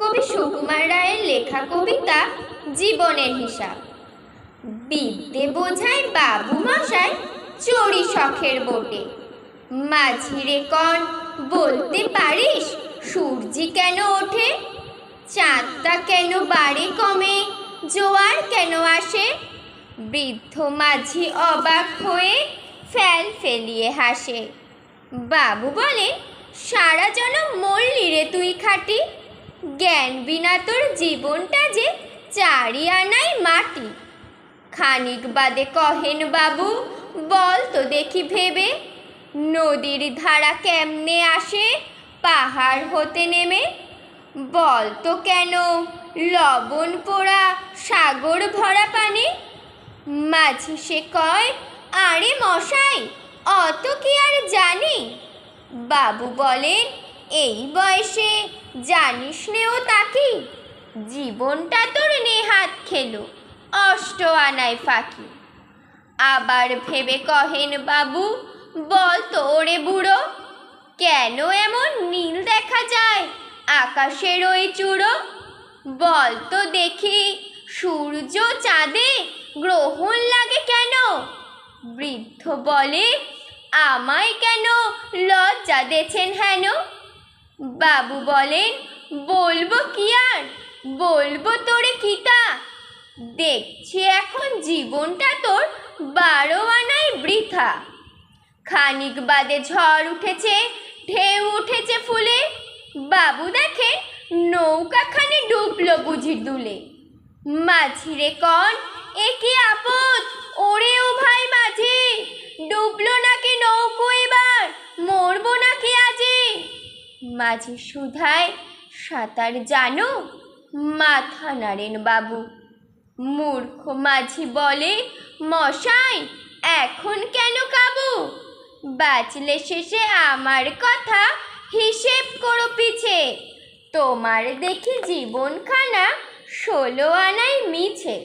কবি সুকুমার রায়ের লেখা কবিতা জীবনের হিসাব। বিদ্যে বোঝায় বাবু মশাই চড়ি শখের বোটে। মাঝিরে কন বলতে পারিস সূর্যি কেন ওঠে? চাঁদটা কেন বাড়ে কমে, জোয়ার কেন আসে? বৃদ্ধ মাঝি অবাক হয়ে ফেল ফেলিয়ে হাসে। বাবু বলে, সারা জনম মরলি রে তুই খাটি, জ্ঞান বিনা তোর জীবনটা যে চারি আনাই মাটি। খানিক বাদে কহেন বাবু, বল তো দেখি ভেবে, নদীর ধারা কেমনে আসে পাহাড় হতে নেমে? বল তো কেন লবণ পোড়া সাগর ভরা পানি? মাঝি সে কয়, আরে মশাই অত কি আর জানি? বাবু বলেন, এই বয়সে জানিস নে ও তাকি, জীবনটা তোর নেহাত খেলো অষ্ট আনায় ফাঁকি। আবার ভেবে কহেন বাবু, বল তো ওরে বুড়ো, কেন এমন নীল দেখা যায় আকাশের ওই চূড়ো? বল তো দেখি সূর্য চাঁদে গ্রহণ লাগে কেন? বৃদ্ধ বলে, আমায় কেন লজ্জা দেছেন হেন? বাবু বলেন, বলবো কি আর, বলবো তোরে কিতা, দেখছি এখন জীবনটা তোর 12 আনাই বৃথা। খানিক বাদে ঝড় উঠেছে, ঢেউ উঠেছে ফুলে, বাবু দেখে নৌকাখানি ডুবলো বুঝি দুলে। মাঝিরে কন, এ কি আপদ ওরে ও ভাই মাঝি, ডুবলো নাকি নৌকো এবার, মরবো নাকি আজি? মাঝি শুধায়, সাঁতার জানো? মাথা নাড়েন বাবু। মূর্খ মাঝি বলে, মশাই এখন কেন কাবু? বাঁচলে শেষে আমার কথা হিসেব করো পিছে, তোমার দেখি জীবনখানা 16 আনাই মিছে।